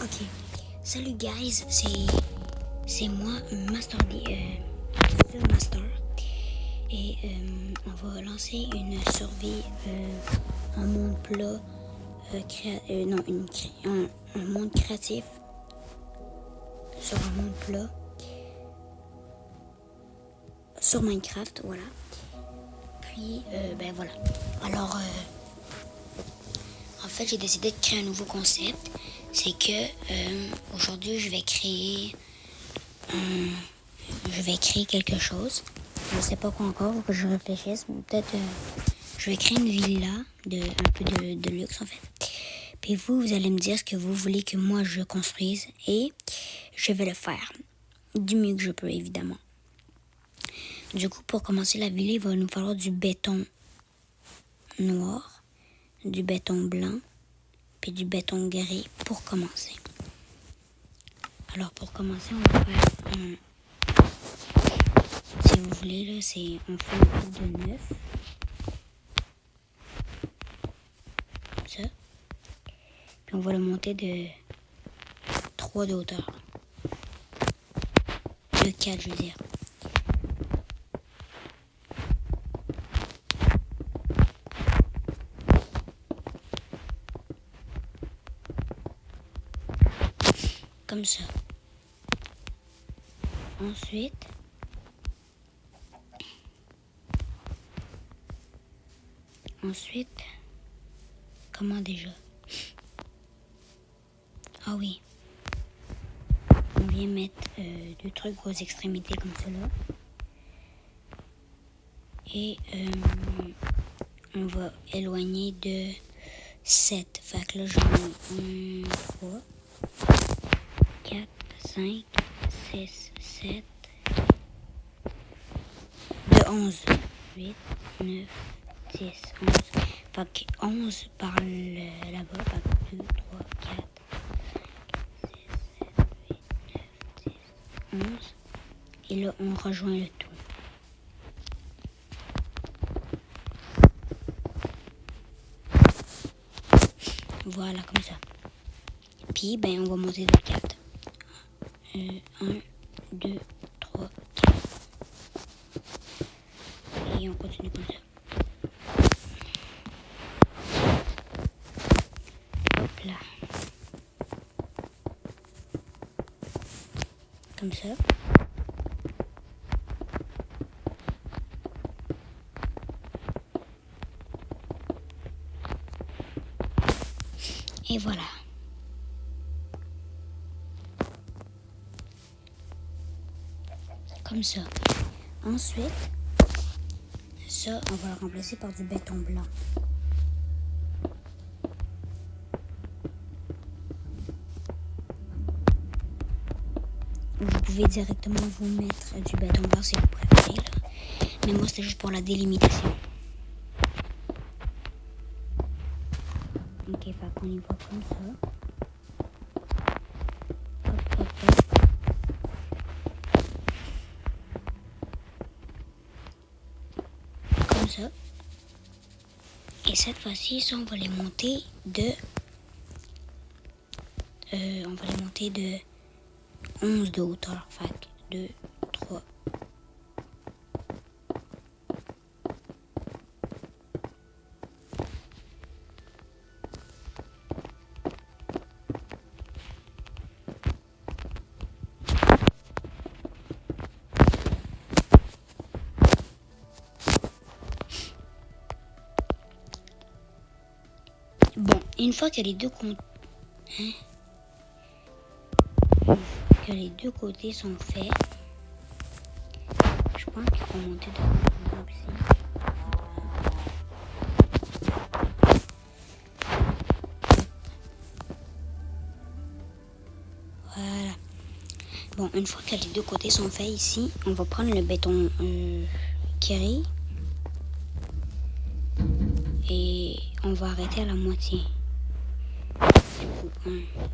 Ok. Salut guys, c'est moi, Master. Et on va lancer une survie en monde plat, un monde créatif sur un monde plat sur Minecraft, voilà. Puis ben voilà. Alors en fait j'ai décidé de créer un nouveau concept. C'est que aujourd'hui je vais créer quelque chose. Je sais pas quoi encore, faut que je réfléchisse. Peut-être je vais créer une villa un peu de luxe en fait. Puis vous allez me dire ce que vous voulez que moi je construise et je vais le faire du mieux que je peux évidemment. Du coup, pour commencer la villa, il va nous falloir du béton noir, du béton blanc, puis du béton gris pour commencer. Alors pour commencer, on va faire si vous voulez, là, on fait un truc de 9. Comme ça. Puis on va le monter de 3 de hauteur. De 4, je veux dire. Comme ça. Ensuite, comment déjà? Ah oui. On vient mettre 2 trucs aux extrémités comme cela. Et on va éloigner de 7. Fait que là, j'en mets 1, 3, 4, 5, 6, 7, de 11, 8, 9, 10, 11. Fait que 11 par là-bas. Fait que 2, 3, 4, 6, 7, 8, 9, 10, 11. Et là, on rejoint le tout. Voilà, comme ça. Puis, ben, on va monter de 4. 1, 2, 3, 4. Et on continue comme ça. Hop là. Comme ça. Et voilà. Comme ça. Ensuite, ça, on va le remplacer par du béton blanc. Vous pouvez directement vous mettre du béton blanc si vous préférez, là. Mais moi, c'est juste pour la délimitation. Ok, fait qu'on y va comme ça. Hop, hop, hop. Comme ça. Et cette fois-ci, on va les monter de... 11 de hauteur. Fait que 2, 3. Bon, une fois que les deux côtés sont faits, je pense qu'il faut monter de haut aussi. Voilà. Bon, une fois que les deux côtés sont faits ici, on va prendre le béton carré et on va arrêter à la moitié. Du coup, 1,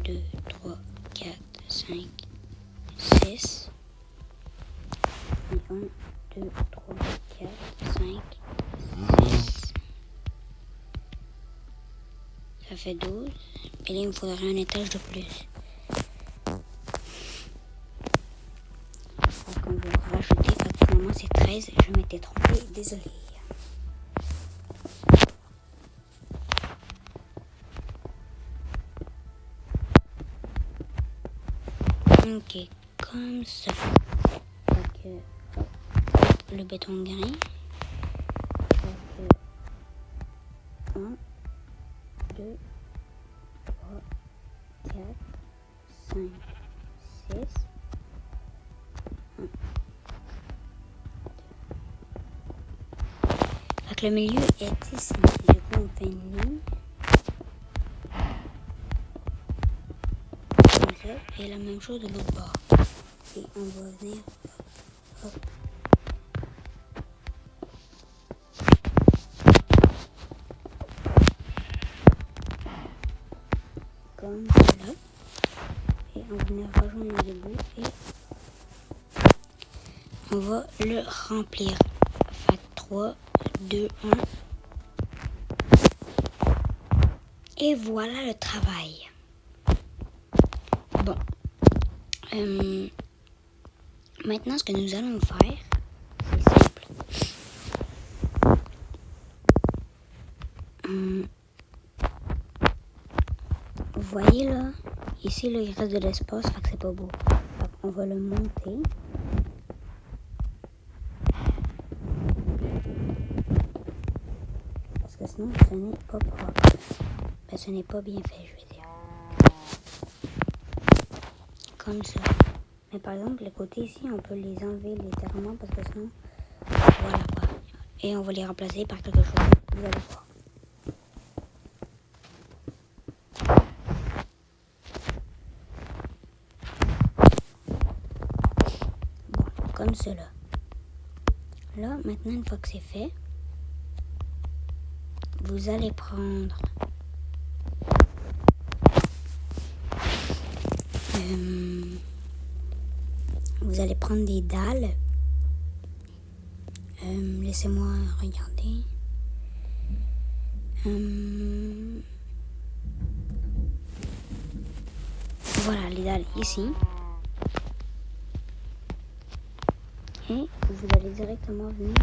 2, 3, 4, 5, 6. 1, 2, 3, 4, 5, 6. Ça fait 12. Et là, il me faudrait un étage de plus. chaises. Je m'étais trompée, désolée. Ok, comme ça. Donc, hop, le béton gris. Donc, 1, 2, 3, 4, 5, 6, 1. Fait que le milieu est ici. Du coup, on fait une ligne. Comme ça. Et la même chose de l'autre bord. Et on va venir. Hop, hop. Comme cela. Et on va venir rejoindre les deux bouts et on va le remplir. Fait 3, 2, 1. Et voilà le travail. Bon. Maintenant, ce que nous allons faire, c'est simple. Vous voyez là, ici là, il reste de l'espace, fait que c'est pas beau. Fait qu'on va le monter. Parce que sinon, ce n'est pas propre. Ben, ce n'est pas bien fait, je veux dire. Comme ça. Mais par exemple, les côtés ici, on peut les enlever littéralement parce que sinon, voilà quoi. Et on va les remplacer par quelque chose. Vous allez voir. Bon, comme cela. Là, maintenant, une fois que c'est fait, vous allez prendre des dalles. Laissez-moi regarder. Voilà les dalles ici. Et vous allez directement venir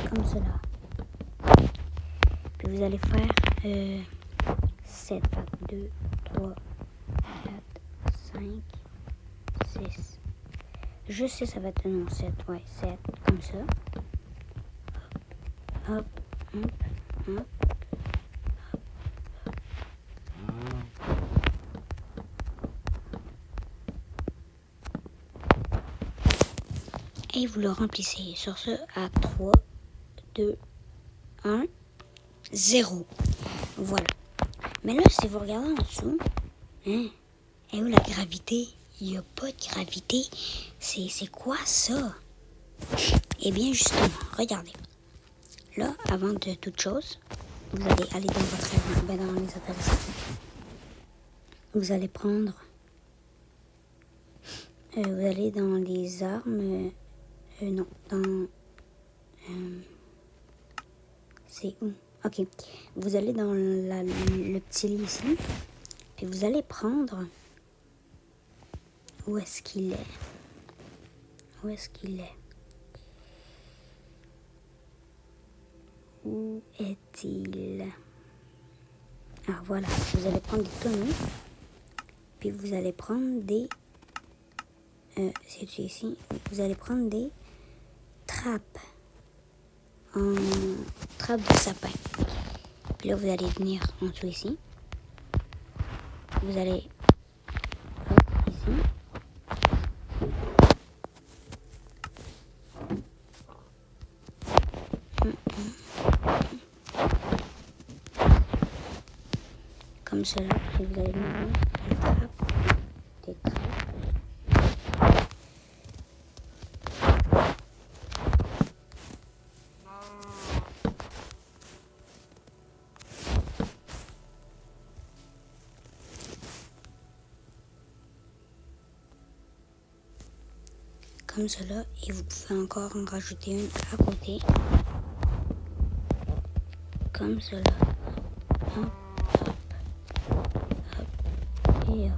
comme cela. Puis vous allez faire 7, 2, 3, 4, 5, 6. Juste 6, ça va être non, 7, ouais, 7, comme ça. Hop, hop, hop, hop. Et vous le remplissez sur ce à 3, 2, 1, 0. Voilà. Mais là, si vous regardez en dessous, hein, et où la gravité? Il n'y a pas de gravité. C'est quoi ça? Eh bien, justement, regardez. Là, avant de toute chose, vous allez aller dans votre dans les affaires. Vous allez prendre... vous allez dans les armes... non, dans... c'est où? Ok. Vous allez dans le petit lit ici. Puis vous allez prendre... Où est-ce qu'il est? Où est-ce qu'il est? Où est-il? Ah, voilà. Vous allez prendre des tonneaux. Puis vous allez prendre des... c'est ici. Vous allez prendre des trappes. En trappe de sapin. Puis là, vous allez venir en dessous ici. Vous allez... Hop, ici. Comme cela, et vous allez mettre des trappes, des trappes. Comme cela, et vous pouvez encore en rajouter une à côté. Comme cela. Hop, hop, hop, et hop.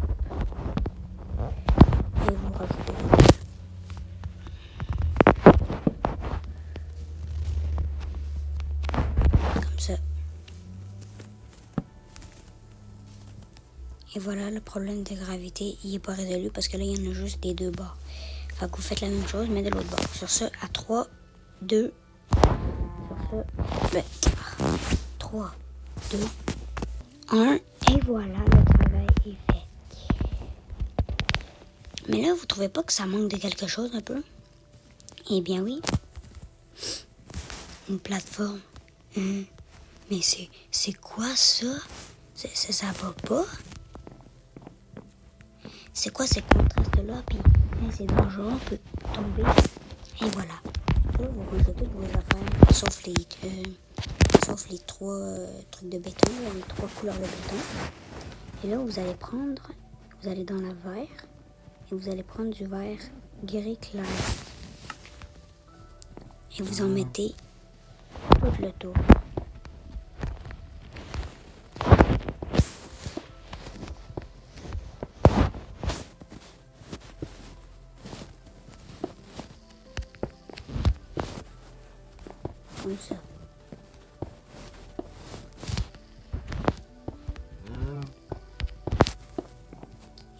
ça. Et voilà, le problème de gravité, il n'est pas résolu parce que là, il y en a juste des deux bords. Fait que vous faites la même chose, mais de l'autre bord. Sur ce, à 3, 2, sur ce, 3, 2, 1. Et voilà, le travail est fait. Mais là, vous trouvez pas que ça manque de quelque chose un peu? Eh bien oui. Une plateforme. Mais c'est quoi ça? Ça va pas? C'est quoi ces contrastes-là? Puis c'est dangereux, on peut tomber. Et voilà. Là, vous rangez toutes vos affaires, sauf les 3 trucs de béton, les 3 couleurs de béton. Et là, vous allez dans la verre, et vous allez prendre du verre gris clair. Et vous en mettez tout le tour. Comme ça.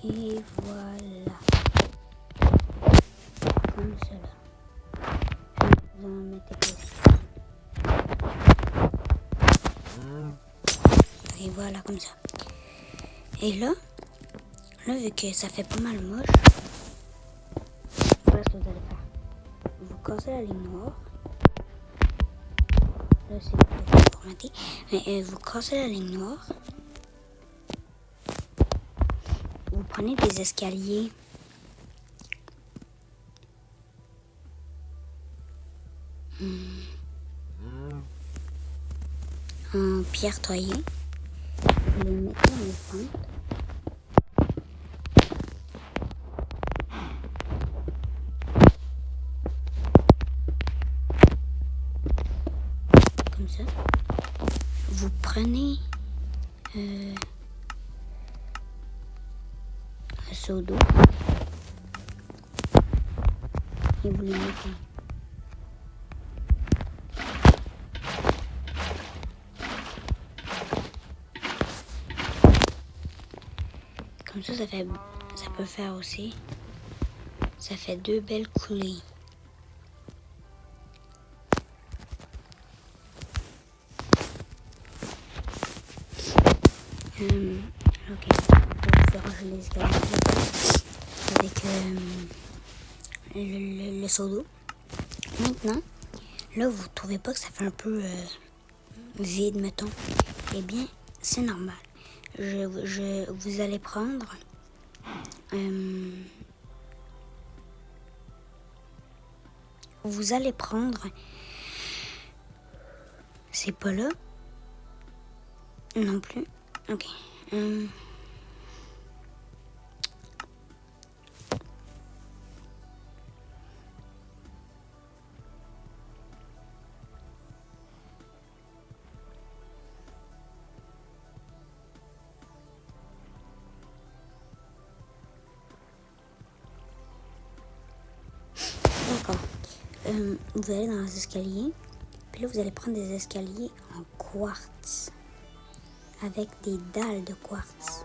Et voilà. Comme cela. Vous en mettez plus. Et voilà, comme ça. Et là, vu que ça fait pas mal moche, voilà ce que vous allez faire. Vous cassez la ligne noire. Là, c'est peut-être formaté. Mais vous cassez la ligne noire. Vous prenez des escaliers. En pierre taillée. Vous les mettez dans les fentes. Comme ça. Vous prenez un seau d'eau et vous les mettez. Comme ça peut faire aussi. Ça fait 2 belles coulées. Ok. Je vais ranger les escaliers avec le seau d'eau. Maintenant, là, vous trouvez pas que ça fait un peu vide, mettons? Eh bien, c'est normal. Vous allez prendre c'est pas là non plus. Ok. D'accord. Vous allez dans les escaliers. Puis là, vous allez prendre des escaliers en quartz. Avec des dalles de quartz.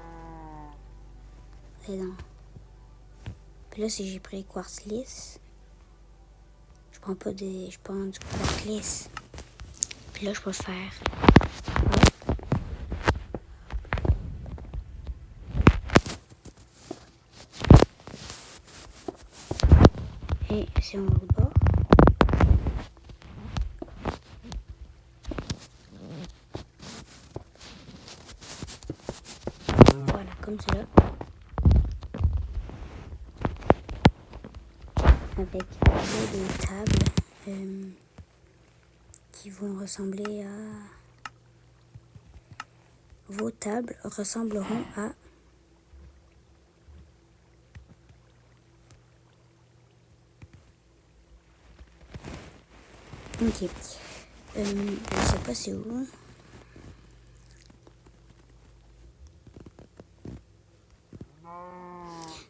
Dedans. Puis là, si j'ai pris quartz lisse, je prends du quartz lisse. Puis là, je peux faire. Et c'est mon autre bord. Voilà, comme cela. Avec des tables qui vont ressembler à... Vos tables ressembleront à... Ok. Je sais pas c'est où.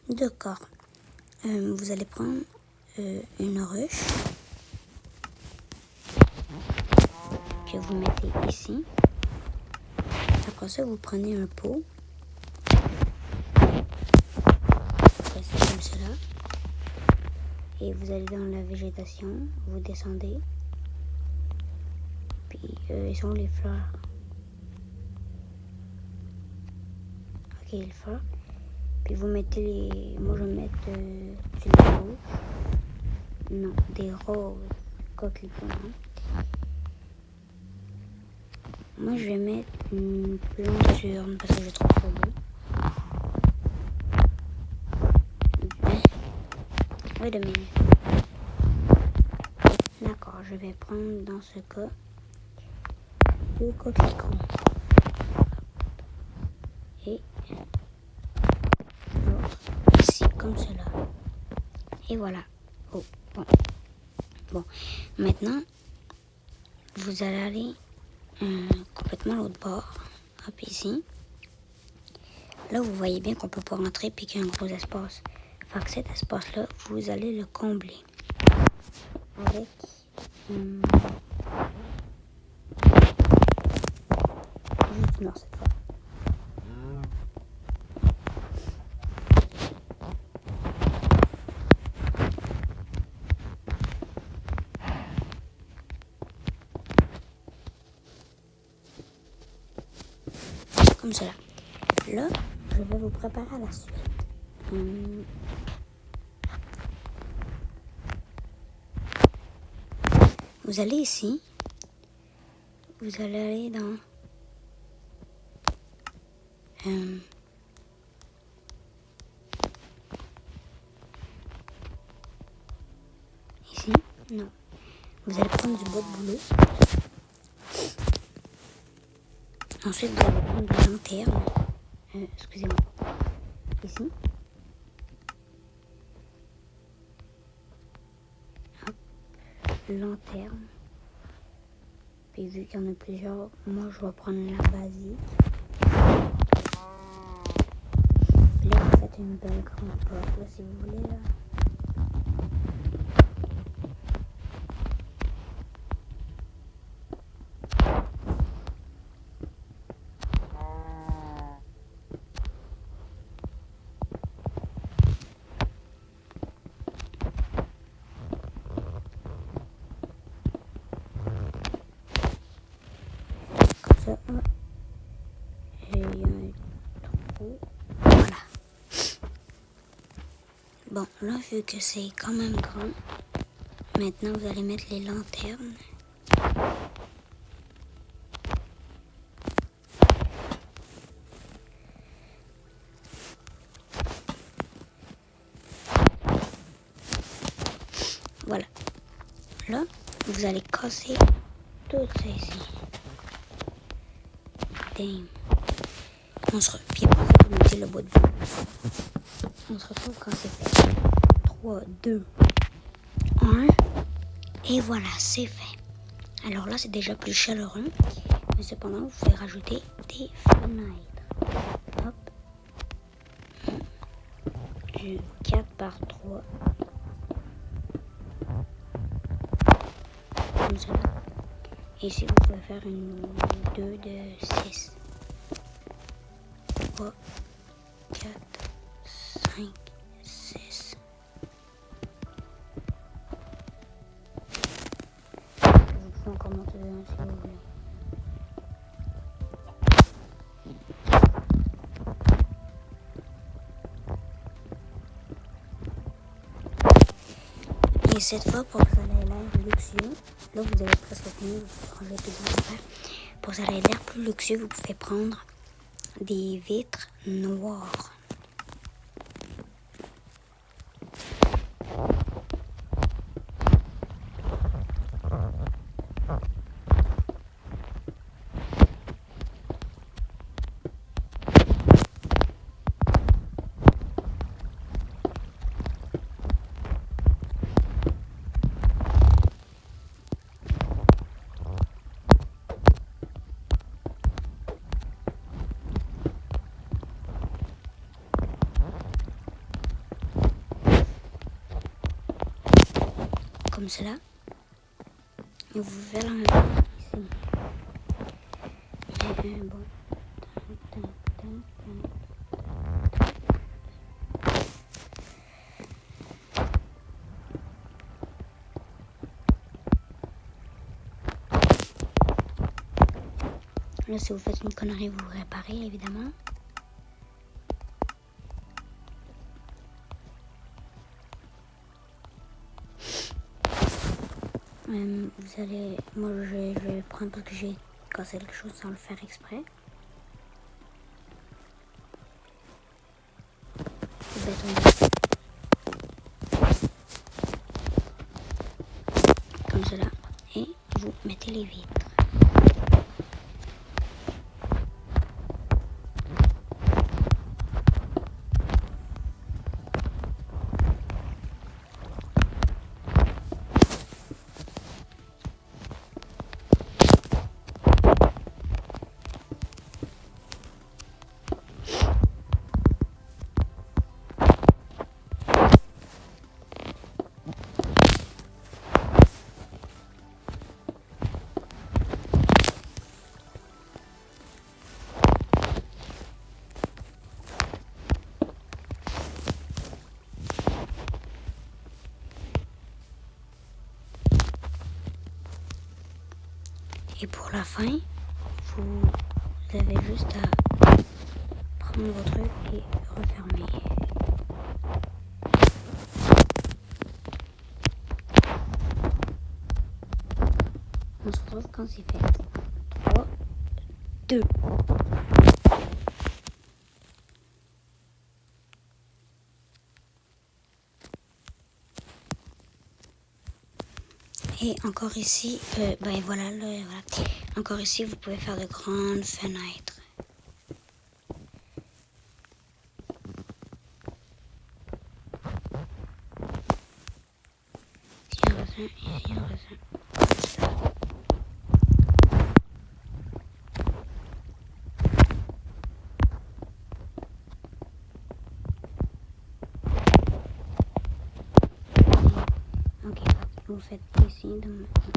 D'accord. Vous allez prendre une ruche. que vous mettez ici. Après ça, vous prenez un pot. C'est comme cela. Et vous allez dans la végétation, vous descendez. Puis, ils sont les fleurs. Ok, les fleurs. Puis vous mettez les... Moi, je vais mettre du lait rouge. Non, des roses coquelicots. Moi, je vais mettre une planturne parce que je trouve ça beau. Oui, de minutes. D'accord, je vais prendre dans ce cas 2 coquelicots. Et ici, comme cela. Et voilà. Oh, bon. Bon, maintenant, vous allez aller complètement à l'autre bord. Hop, ici. Là, vous voyez bien qu'on peut pas rentrer puis qu'il y a un gros espace. Fait que cet espace-là, vous allez le combler avec juste non, cette fois. Comme cela. Là, je vais vous préparer à la suite. Vous allez ici. Vous allez aller dans ici. Non. Vous allez prendre du bois de bouleau. Ensuite, vous allez prendre de la lanterne. Excusez-moi. Ici. Hop. Lanterne. Puis vu qu'il y en a plusieurs, moi je vais prendre la basique. Puis là, vous faites une belle grande porte, là, si vous voulez, là. Comme ça, et il y a un trou. Voilà. Bon, là, vu que c'est quand même grand, maintenant vous allez mettre les lanternes. Voilà. Là, vous allez casser tout ça ici. Damn. On se retrouve. Puis après, vous mettez le bout de bout. On se retrouve quand c'est fait. 3, 2, 1. Et voilà, c'est fait. Alors là, c'est déjà plus chaleureux. Mais cependant, vous pouvez rajouter des fenêtres. Hop. Du 4 par 3. Comme ça. Et ici, vous pouvez faire une 2 de 6. 3, 4, 5, 6. Vous pouvez encore monter dedans si vous voulez. Et cette fois, pour que ça ait l'air luxueux, là vous avez presque fini, vous pouvez enlever tout le faire. Pour que ça ait l'air plus luxueux, vous pouvez prendre des vitres noires. Comme cela. Et vous verrez ici. Là, si vous faites une connerie, vous réparez, évidemment. Vous allez... Moi, je vais prendre parce que j'ai cassé quelque chose sans le faire exprès. Béton. Comme cela. Et vous mettez les vitres. Et pour la fin, vous avez juste à prendre vos trucs et refermer. On se retrouve quand c'est fait. 3, 2. Et encore ici, ben voilà, voilà. Encore ici, vous pouvez faire de grandes fenêtres. Ici un raisin, ici un raisin. Ok, vous faites ici de ça.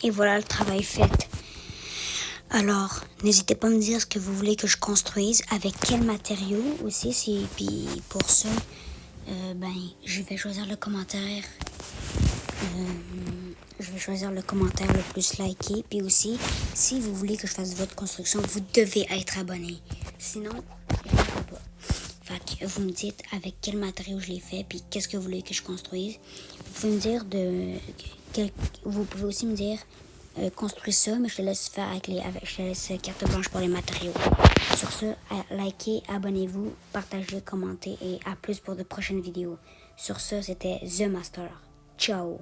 Et voilà le travail fait. Alors, n'hésitez pas à me dire ce que vous voulez que je construise, avec quels matériaux aussi. Puis pour ça, ben, je vais choisir le commentaire. Je vais choisir le commentaire le plus liké. Puis aussi, si vous voulez que je fasse votre construction, vous devez être abonné. Sinon, je ne peux pas. Fait que vous me dites avec quel matériau je l'ai fait, puis qu'est-ce que vous voulez que je construise. Vous pouvez me dire vous pouvez aussi me dire construis ça, mais je te laisse faire je te laisse carte blanche pour les matériaux. Sur ce, likez, abonnez-vous, partagez, commentez et à plus pour de prochaines vidéos. Sur ce, c'était The Master. Ciao!